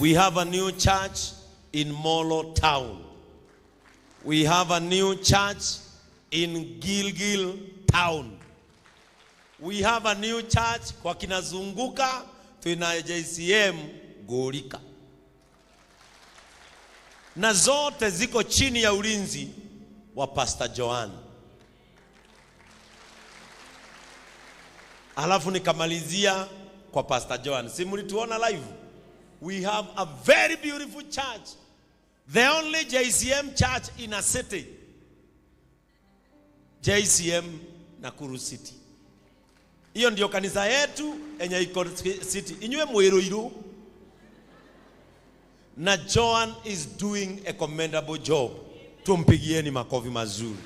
We have a new church in Molo Town. We have a new church in Gilgil Town. We have a new church kwa kinazunguka tuna JCM Gorika. Na zote ziko chini ya ulinzi wa Pastor Joan. Alafu nikamalizia kwa Pastor Joan. Si mlituona live? We have a very beautiful church. The only JCM church in a city. JCM Nakuru City. Hiyo ndio kanisa yetu enye iko city. Inywe Mwiruiru. Na Joan is doing a commendable job. Tumpigieni makofi mazuri.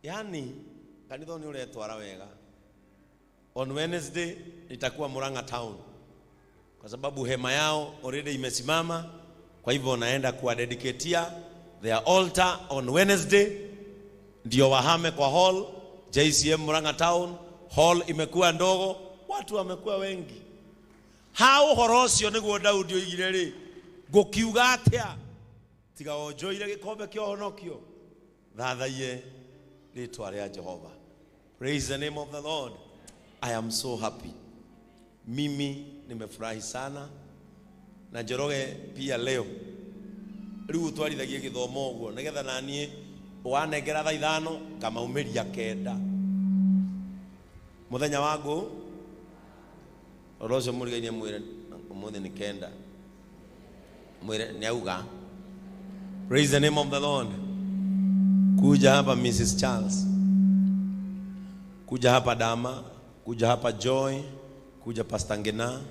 Yani kanitha ni ule twara wega. On Wednesday itakuwa Murang'a Town. Kwa sababu hema yao already imesimama, kwa hivyo naenda kuwadedicatea their altar on Wednesday. Ndio wahame kwa hall JCM Murang'a Town. Hall imekuwa ndogo, watu wamekuwa wengi. Hao horosio niguo Daudi oigire gukiuga atia tiga onjoire gikombe kio honokio thathaie ritwa ria Jehova. Praise the name of the Lord. I am so happy. Mimi nimefurahi sana na Njoroge pia leo riu twarithagie githomo uguo nigetha nanie wanengera thaa 5 kama umeria kenda muthenya wangu orozo murigaine mwire umuthi ni kenda mwire ni auga. Praise the name of the Lord. Kuja hapa Mrs. Charles, kuja hapa Dama, kuja hapa Joy, kuja Pastor Ngena,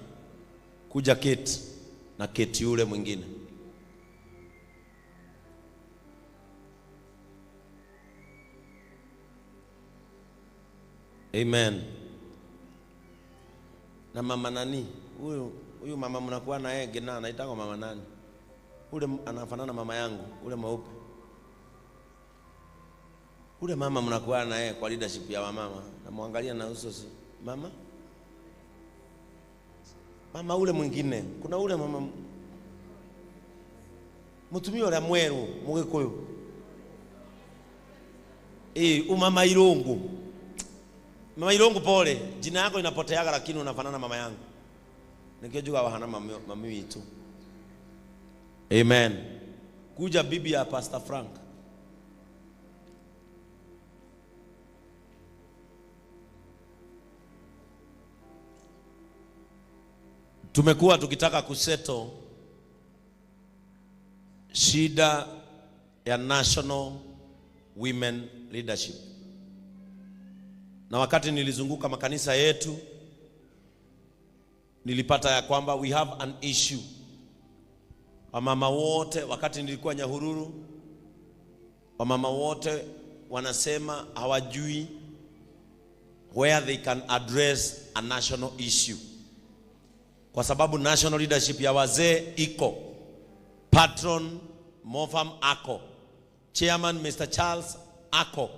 kuja Kate na Kate yule mwingine. Amen. Na mama nani? Huyu mama mnakuwa na yeye Ngena anaitwa mama nani? Ule anafanana mama yangu, ule mweupe. Ule mama mnakuwa na yeye kwa leadership ya mama. Na muangalia na uso si mama? Mama ule mwingine. Kuna ule mama mutumio ule mweru mugikuyu. Umama Irungu. Mama Irungu pole. Jina yako inapoteaga lakini unafanana mama yangu. Nikijua wahana mami wetu. Amen. Kuja bibi ya Pastor Frank. Tumekuwa tukitaka kuseto shida ya national women leadership. Na wakati nilizunguka makanisa yetu nilipata ya kwamba we have an issue. Wamama wote wakati nilikuwa Nyahururu, wamama wote wanasema hawajui where they can address a national issue. Kwa sababu national leadership ya wazee iko, patron Mofam ako, chairman Mr. Charles ako,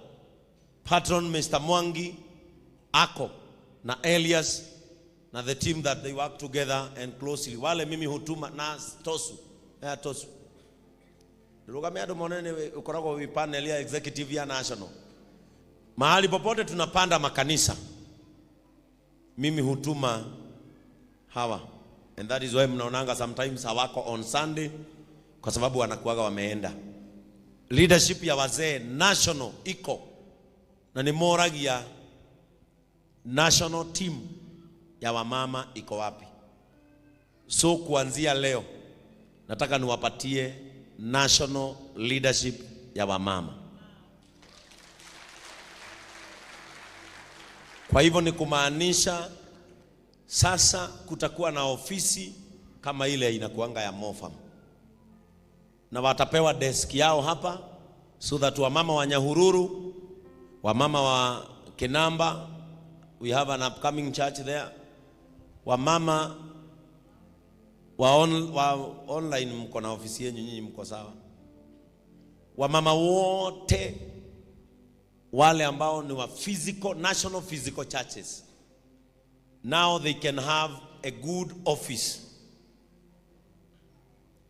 patron Mr. Mwangi ako, na Elias na the team that they work together and closely. Wale mimi hutuma na Tosu. Tosu. Ndugamea ndo monene ukorako panel ya executive ya national. Mahali popote tunapanda makanisa, mimi hutuma hawa. And that is why mnaonanga sometimes hawako on Sunday kwa sababu wanakuaga wameenda. Leadership ya wazee national iko na ni moragia national team ya wamama iko wapi. So kuanzia leo nataka niwapatie national leadership ya wamama. Kwa hivyo ni kumaanisha sasa kutakuwa na ofisi kama ile inakuanga ya Mofam. Na watapewa desk yao hapa so that wamama wa Nyahururu, wamama wa Kinamba, we have an upcoming church there. Wamama wa online mko na ofisi yenu nyinyi mko sawa. Wamama wote wale ambao ni wa physical national physical churches now they can have a good office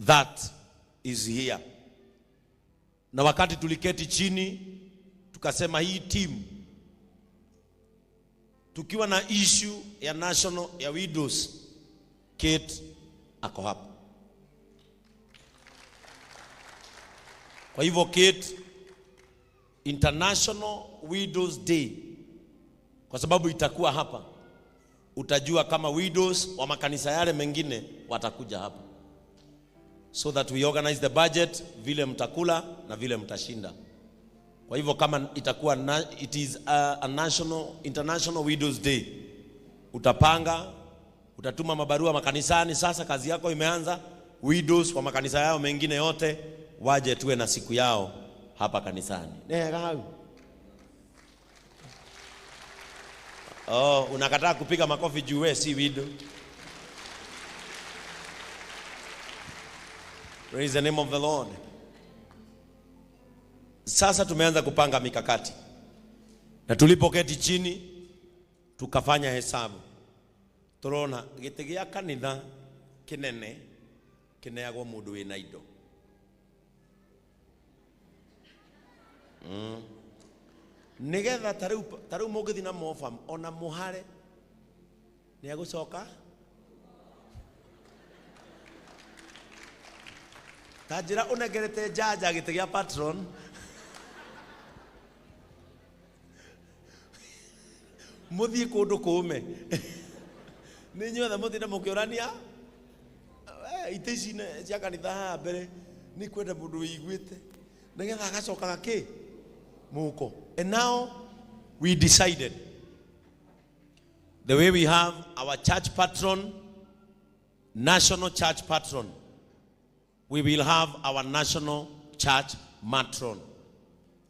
that is here. Na wakati tuliketi chini tukasema hii team tukiwa na issue ya national ya widows, Kate ako hapa. Kwa hivyo Kate, International Widows Day, kwa sababu itakuwa hapa, utajua kama widows wa makanisa yale mengine watakuja hapa, so that we organize the budget, vile mtakula na vile mtashinda. Kwa hivyo kama itakuwa it is a national International Widows Day, utapanga, utatuma mabarua makanisani. Sasa kazi yako imeanza. Widows wa makanisa yao mengine yote waje tuwe na siku yao hapa kanisani. Oh, unakataa kupiga makofi juu wewe si widow. Praise the name of the Lord. Sasa tumeanza kupanga mikakati. Na tulipoketi chini tukafanya hesabu. Turona gite gia kanitha kinene kineagwo mundu wina indo. Nigetha tariu mugithi na mofa ona muhare ni agucoka tajira unegerete jaja gite gia patron muthii kundu kuume ni nyothe muthina mukiurania iteci cia kanitha ha mbere ni kwenda mundu wiguite nigetha agacokaga ki muko. And now we decided, the way we have our church patron, national church patron, we will have our national church matron.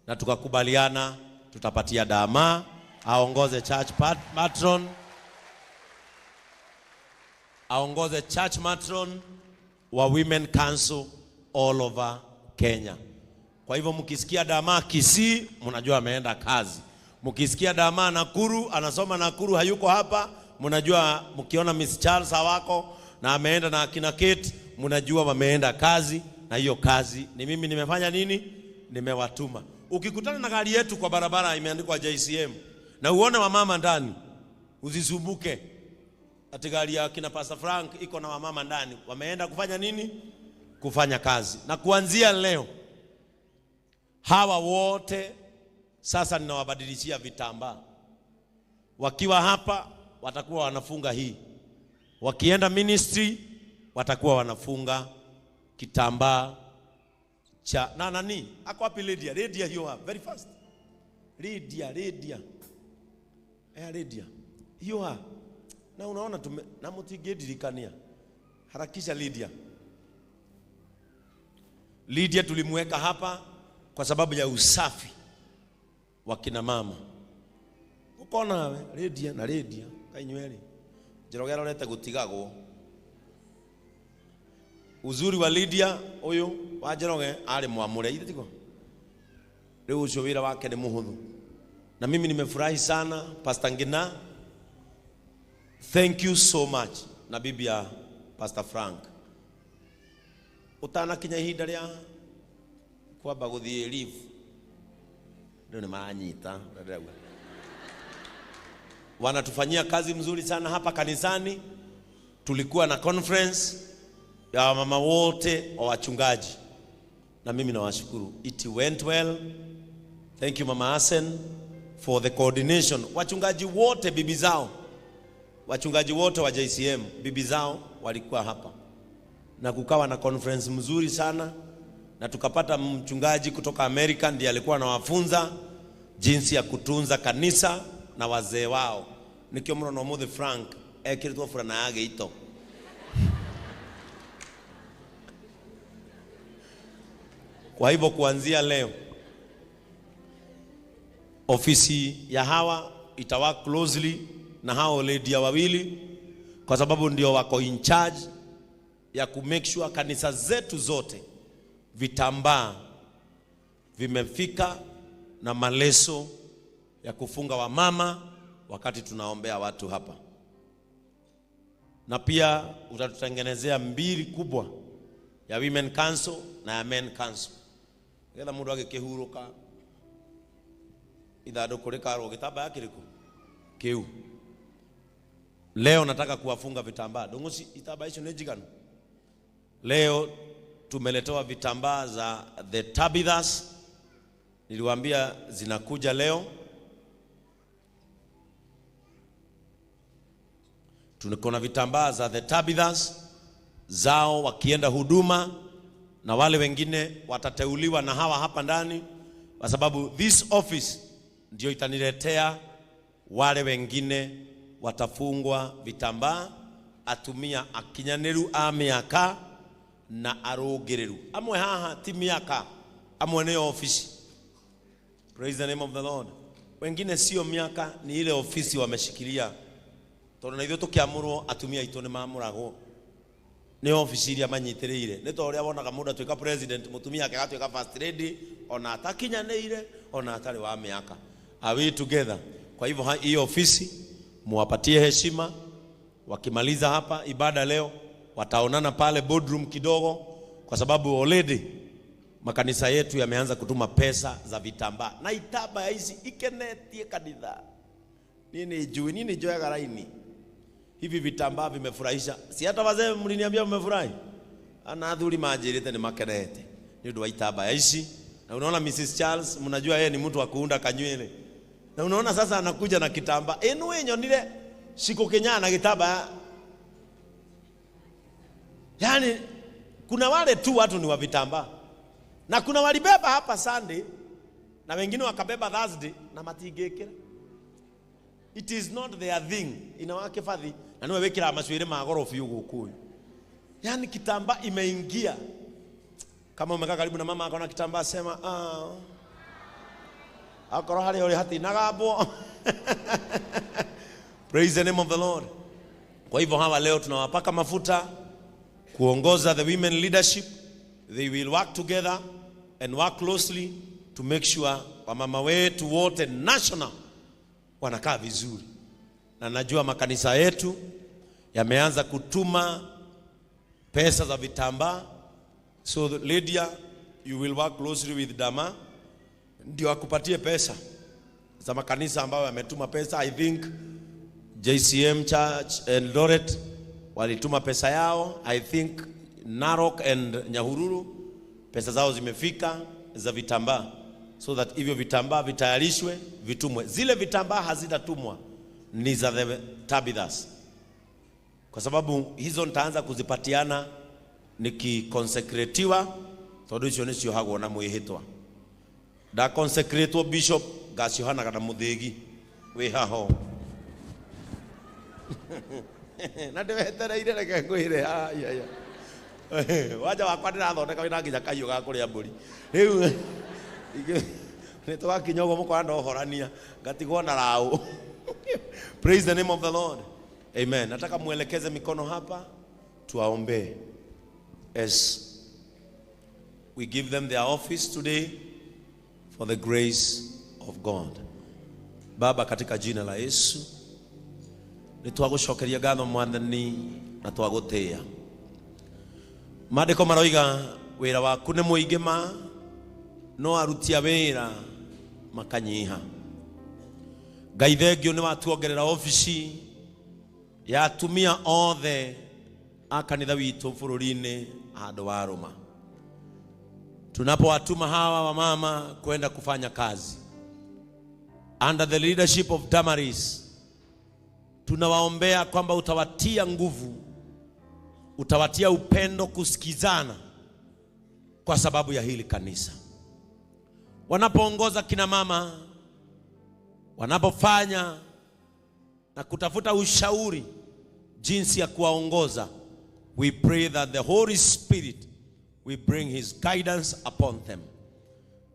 Na tukakubaliana tutapatia Dama aongoze church patron, aongoze church matron wa Women Council all over Kenya. Kwa hivyo mkisikia Dama Kisii, mnajua ameenda kazi. Mkisikia Dama Nakuru, anasoma Nakuru, hayuko hapa, mnajua. Mkiona Miss Charles hawako na ameenda na akina Kate, mnajua wameenda kazi, na hiyo kazi ni mimi nimefanya nini? Nimewatuma. Ukikutana na gari yetu kwa barabara imeandikwa JCM na uone wamama ndani, usisumbuke ati gari ya kina Pastor Frank iko na wamama ndani. Wameenda kufanya nini? Kufanya kazi. Na kuanzia leo hawa wote sasa ninawabadilishia vitambaa. Wakiwa hapa watakuwa wanafunga hii, wakienda ministry watakuwa wanafunga kitambaa cha nani. Ako wapi Lydia? Lydia hiyo hapa, very fast. Lydia hiyo hapa. Na unaona na mutigedirikania, harakisha Lydia tulimweka hapa kwa sababu ya usafi wa kina mama. Uko nawe Lydia kainyweli jirogera leta gutigagwo. Uzuri wa Lydia uyu wa Jeroge ari mwamure itiko. Leo ucio wira wake ni muhuthu. Na mimi nimefurahi sana Pastor Ngina. Thank you so much. Na bibi ya Pastor Frank. Utana kinya ihinda ria kwamba guthie leave. Ndio ni maranyita. Wanatufanyia kazi mzuri sana hapa kanisani. Tulikuwa na conference ya mama wote wa wachungaji, na mimi nawashukuru. It went well. Thank you Mama Asen for the coordination. Wachungaji wote bibi zao, wachungaji wote wa JCM bibi zao walikuwa hapa, na kukawa na conference mzuri sana. Na tukapata mchungaji kutoka Amerika ndiye alikuwa anawafunza jinsi ya kutunza kanisa na wazee wao. Nikio mro no muthe Frank ekirtwo furana yage ito. Kwa hivyo kuanzia leo ofisi ya hawa itawork closely na hao Lydia wawili, kwa sababu ndio wako in charge ya ku make sure kanisa zetu zote vitambaa vimefika na maleso ya kufunga wamama wakati tunaombea watu hapa. na pia utatutengenezea mbili kubwa ya Women Council na ya Men Council. Getha mundu agikihuruka idado kurikaro gitamba yakiriku kiu. Leo nataka kuwafunga vitambaa. Dongosi itambaa hicho ni jigano. Leo tumeletewa vitambaa za the Tabithas. Niliwaambia zinakuja leo. Tunakona vitambaa za the Tabithas zao wakienda huduma, na wale wengine watateuliwa na hawa hapa ndani, kwa sababu this office ndio itaniletea wale wengine watafungwa vitambaa atumia akinyaneru amiaka na arogereru. Amwe haha ti miaka, amwe ni ofisi. Praise the name of the Lord. Wengine sio miaka, ni ile ofisi wameshikilia. Tono na ithuĩ tukiamurwo atumia itũ nĩ mamũragwo nĩ ofisi iria manyitĩrĩire. Nĩ to ũrĩa wonaga mũndũ atuĩka president, mũtumia ake agatuĩka first lady, ona atakinyanĩire, ona atarĩ wa miaka. Are we together? Kwa hivyo hii ofisi muwapatie heshima. Wakimaliza hapa ibada leo wataonana pale boardroom kidogo, kwa sababu already makanisa yetu yameanza kutuma pesa za vitambaa. Na itambaa hizi ikenetie kanitha. Nini joya garaini. Hivi vitambaa vimefurahisha. Si hata wazee mliniambia mmefurahi. Ana athuri majirite ni makenete. Ni ndio itambaa hizi. Na unaona Mrs. Charles, mnajua yeye ni mtu wa kuunda kanywele. Na unaona sasa anakuja na kitambaa. Enu enyo nile siku Kenya na kitambaa. Yani kuna wale tu watu ni wa vitambaa. Na kuna walibeba hapa Sunday na wengine wakabeba Thursday na matigekera. It is not their thing. Inawake fadhi na niwe wekira maswire magorofi yuko. Yani kitambaa imeingia. Kama umekaa karibu na mama akona kitambaa sema akoro hali ori hati nagabo. Praise the name of the Lord. Kwa hivyo hawa leo tunawapaka mafuta kuongoza the women leadership. They will work together and work closely to make sure wamama wetu wote national wanakaa vizuri. Na najua makanisa yetu yameanza kutuma pesa za vitambaa. So Lydia, you will work closely with Dama ndio akupatie pesa za makanisa ambayo yametuma pesa. I think JCM Church and Loret walituma pesa yao. I think Narok and Nyahururu pesa zao zimefika za vitambaa, so that hivyo vitambaa vitayarishwe vitumwe. Zile vitambaa hazitatumwa ni za the Tabithas, kwa sababu hizo nitaanza kuzipatiana nikiconsecratiwa. Todo icio nicio hagwo na mwihitwa da consecratwo bishop Gasiohana kana muthigi we haho na ndewetereire reke ngwire aya waja wakwa ndirathondeka wina nginya kahiũ ga kũrĩa mbũri rĩu nĩ twakinyogo mũkora ndohorania ngatigwo na raũ. Praise the name of the Lord. Amen. Nataka muelekeze mikono hapa tuwaombe as we give them their office today for the grace of God. Baba, katika jina la Yesu nitwagucokeria ngatho Mwathani na twagutia. Maandiko maroiga wira waku nĩ mũingĩ ma no arutia wĩra makanyiha. Ngai thengio nĩ watuongerera ofisi ya atumia othe a kanitha witũ bũrũri-inĩ handũ wa Roma. Tunapowatuma hawa wamama kwenda kufanya kazi under the leadership of Damaris, tunawaombea kwamba utawatia nguvu, utawatia upendo, kusikizana kwa sababu ya hili kanisa. Wanapoongoza kina mama, wanapofanya na kutafuta ushauri jinsi ya kuwaongoza, we pray that the Holy Spirit will bring his guidance upon them.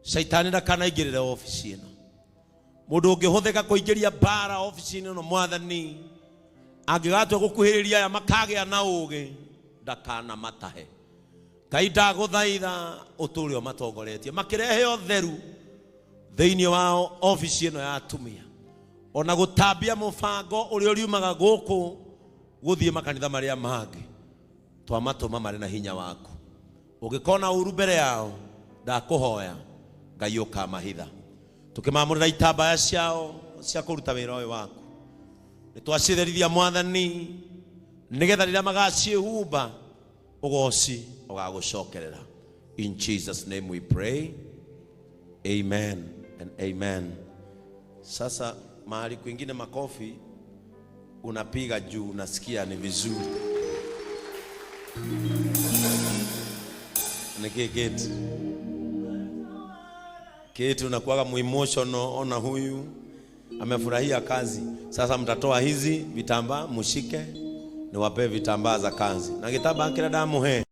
Shaitani ndakanaingĩrĩre ofisi ĩno. Mũndũ ũngĩhũthĩka kũingĩria bara ofisi ĩno Mwathani, angĩgatua gũkuhĩrĩria ya makagĩa na ũũgĩ, ndakana matahe. Ngai ndagũthaitha ũtũũre ũmatongoretie, makĩrehe ũtheru thĩinĩ wa ofisi ĩno ya atumia, ona gũtambia mũbango ũrĩa ũriumaga gũkũ guthie makanitha maria mangi twamatuma mari na hinya waku. Ugikona uru mbere yao ndakuhoya Ngai ukamahitha. Tukimamurira itambaya ciao cia kuruta wira uyu waku. Nitwacitherithia Mwathani nigetha rĩrĩa magaciĩhumba ugoci ugagucokerera. In Jesus name we pray. Amen and amen. Sasa mahali kwingine makofi unapiga juu, unasikia ni vizuri. Nikiketi kitu unakuwa emotional. Ona huyu amefurahia kazi. Sasa mtatoa hizi vitambaa, mshike niwape vitambaa za kazi na kitambaa kila damu he.